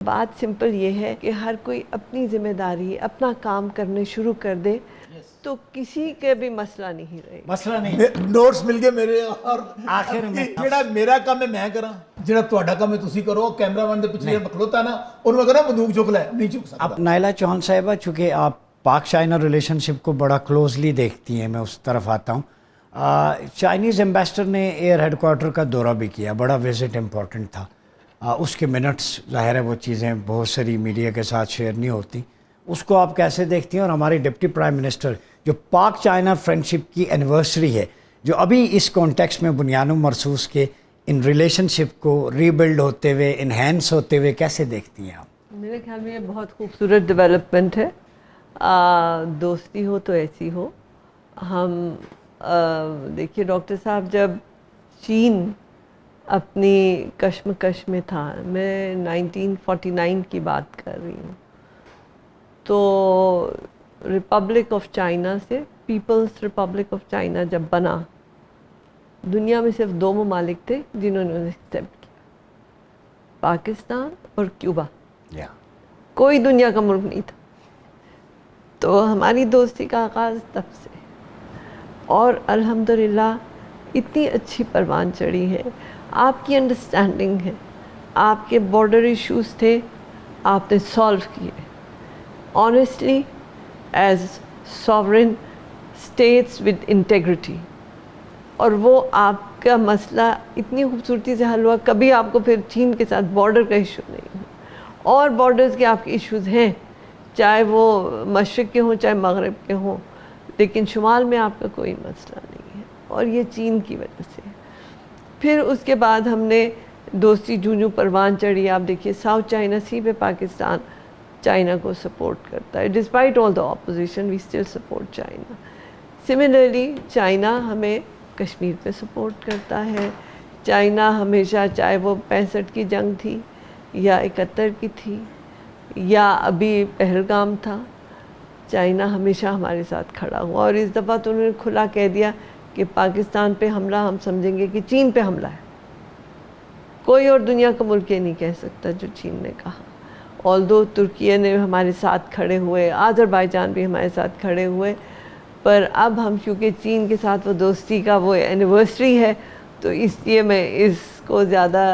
بات سمپل یہ ہے کہ ہر کوئی اپنی ذمہ داری اپنا کام کرنے شروع کر دے تو کسی کے بھی مسئلہ نہیں رہے. مسئلہ نہیں. نوٹس مل گئے میرے اور آخر میں جڑا میرا کام ہے میں کراں, جڑا تہاڈا کام ہے تسی کرو. کیمرہ مین دے پیچھے کھلوتا نا اور میں کہنا بندوق چک لے, نہیں چک سکتا. اب نائلہ چوہان صاحبہ, چونکہ آپ پاک چائنا ریلیشن شپ کو بڑا کلوزلی دیکھتی ہیں, میں اس طرف آتا ہوں. چائنیز ایمبیسڈر نے ایئر ہیڈ کوارٹر کا دورہ بھی کیا, بڑا وزٹ امپورٹنٹ تھا. اس کے منٹس ظاہر ہے وہ چیزیں بہت ساری میڈیا کے ساتھ شیئر نہیں ہوتی. اس کو آپ کیسے دیکھتی ہیں؟ اور ہماری ڈپٹی پرائم منسٹر جو پاک چائنا فرینڈشپ کی اینیورسری ہے, جو ابھی اس کانٹیکس میں بنیاد مرصوص کے ان ریلیشن شپ کو ری بلڈ ہوتے ہوئے, انہینس ہوتے ہوئے کیسے دیکھتی ہیں آپ؟ میرے خیال میں یہ بہت خوبصورت ڈیولپمنٹ ہے. دوستی ہو تو ایسی ہو. ہم دیکھیے ڈاکٹر صاحب, جب چین اپنی کشمکش میں تھا, میں 1949 کی بات کر رہی ہوں, تو ریپبلک آف چائنا سے پیپلز ریپبلک آف چائنا جب بنا, دنیا میں صرف 2 ممالک تھے جنہوں نے ایکسیپٹ کیا, پاکستان اور کیوبا. کوئی دنیا کا ملک نہیں تھا. تو ہماری دوستی کا آغاز تب سے, اور الحمدللہ اتنی اچھی پروان چڑھی ہے. آپ کی انڈرسٹینڈنگ ہے, آپ کے بارڈر ایشوز تھے, آپ نے سالو کیے honestly as sovereign states with integrity, اور وہ آپ کا مسئلہ اتنی خوبصورتی سے حل ہوا. کبھی آپ کو پھر چین کے ساتھ بارڈر کا ایشو نہیں ہوا, اور بارڈرز کے آپ کے ایشوز ہیں, چاہے وہ مشرق کے ہوں چاہے مغرب کے ہوں, لیکن شمال میں آپ کا کوئی مسئلہ نہیں ہے, اور یہ چین کی وجہ سے. پھر اس کے بعد ہم نے دوستی جوں پروان چڑھی. آپ دیکھیے ساؤتھ چائنا سی پہ پاکستان چائنا کو سپورٹ کرتا ہے. Despite all the opposition we still support China. Similarly China ہمیں کشمیر پہ سپورٹ کرتا ہے. چائنا ہمیشہ, چاہے وہ 65 کی جنگ تھی یا 71 کی تھی یا ابھی پہلگام تھا, چائنا ہمیشہ ہمارے ساتھ کھڑا ہوا. اور اس دفعہ تو انہوں نے کھلا کہہ دیا کہ پاکستان پہ حملہ ہم سمجھیں گے کہ چین پہ حملہ ہے. کوئی اور دنیا کا ملک یہ نہیں کہہ سکتا جو چین نے کہا. آلدو ترکیہ نے ہمارے ساتھ کھڑے ہوئے, آذربائیجان بھی ہمارے ساتھ کھڑے ہوئے, پر اب ہم کیونکہ چین کے ساتھ وہ دوستی کا وہ اینیورسری ہے, تو اس لیے میں اس کو زیادہ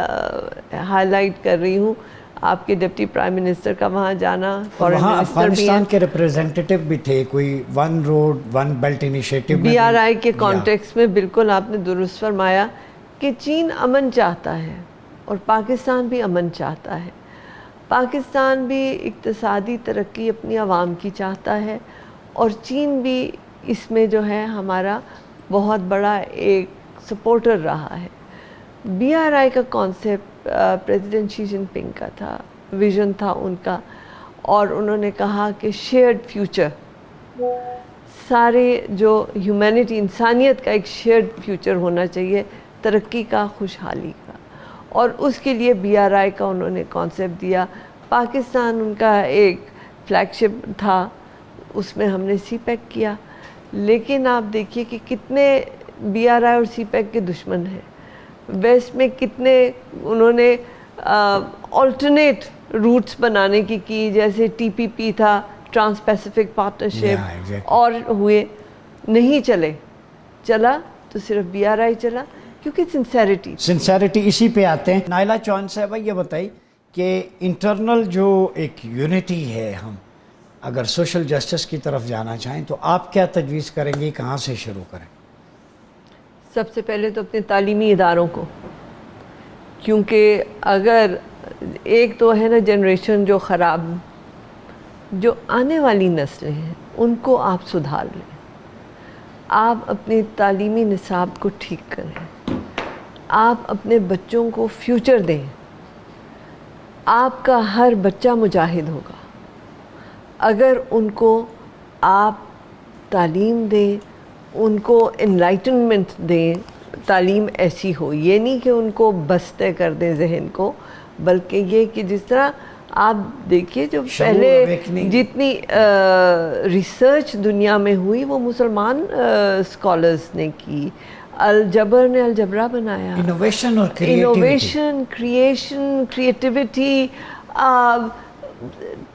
ہائی لائٹ کر رہی ہوں. آپ کے ڈپٹی پرائم منسٹر کا وہاں جانا, فارن وہاں منسٹر بھی افغانستان کے ریپریزنٹیٹیو بھی تھے, کوئی one road one belt initiative B R I کے کانٹیکس میں. بالکل آپ نے درست فرمایا کہ چین امن چاہتا ہے اور پاکستان بھی امن چاہتا ہے. پاکستان بھی اقتصادی ترقی اپنی عوام کی چاہتا ہے, اور چین بھی اس میں جو ہے ہمارا بہت بڑا ایک سپورٹر رہا ہے. بی آر آئی کا کانسیپٹ پریزیڈنٹ شی جن پنگ کا تھا, ویژن تھا ان کا, اور انہوں نے کہا کہ شیئرڈ فیوچر, سارے جو ہیومینٹی انسانیت کا ایک شیئرڈ فیوچر ہونا چاہیے, ترقی کا, خوشحالی کا, اور اس کے لیے بی آر آئی کا انہوں نے کانسیپٹ دیا. پاکستان ان کا ایک فلیگ شپ تھا, اس میں ہم نے سی پیک کیا. لیکن آپ دیکھیے کہ کتنے بی آر آئی اور سی پیک کے دشمن ہیں. ویسٹ میں کتنے انہوں نے آلٹرنیٹ روٹس بنانے کی, جیسے ٹی پی پی تھا, ٹرانس پیسیفک پارٹنرشپ, اور ہوئے نہیں چلے. چلا تو صرف بی آر آئی چلا, کیونکہ سنسیریٹی. اسی پہ آتے ہیں. نائلہ چوہان صاحبہ یہ بتائی کہ انٹرنل جو ایک یونٹی ہے, ہم اگر سوشل جسٹس کی طرف جانا چاہیں تو آپ کیا تجویز کریں گے, کہاں سے شروع کریں؟ سب سے پہلے تو اپنے تعلیمی اداروں کو, کیونکہ اگر ایک تو ہے نا جنریشن جو خراب, جو آنے والی نسلیں ہیں ان کو آپ سدھار لیں. آپ اپنی تعلیمی نصاب کو ٹھیک کریں, آپ اپنے بچوں کو فیوچر دیں. آپ کا ہر بچہ مجاہد ہوگا اگر ان کو آپ تعلیم دیں, ان کو انلائٹنمنٹ دیں. تعلیم ایسی ہو, یہ نہیں کہ ان کو بستے کر دیں ذہن کو, بلکہ یہ کہ جس طرح آپ دیکھیے جو پہلے جتنی ریسرچ دنیا میں ہوئی وہ مسلمان اسکالرز نے کی. الجبر نے الجبرا بنایا, انوویشن اور کریشن, کریٹیوٹی,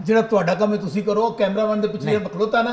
ਜਿਹੜਾ ਤੁਹਾਡਾ ਕੰਮ ਹੈ ਤੁਸੀਂ ਕਰੋ। ਕੈਮਰਾਮੈਨ ਦੇ ਪਿੱਛੇ ਖਲੋਤਾ ਨਾ,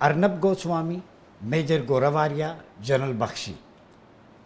ਅਰਨਬ ਗੋਸਵਾਮੀ, ਮੇਜਰ ਗੋਰਾਵਾਰੀਆ, ਜਨਰਲ ਬਖਸ਼ੀ,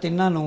ਤਿੰਨਾਂ ਨੂੰ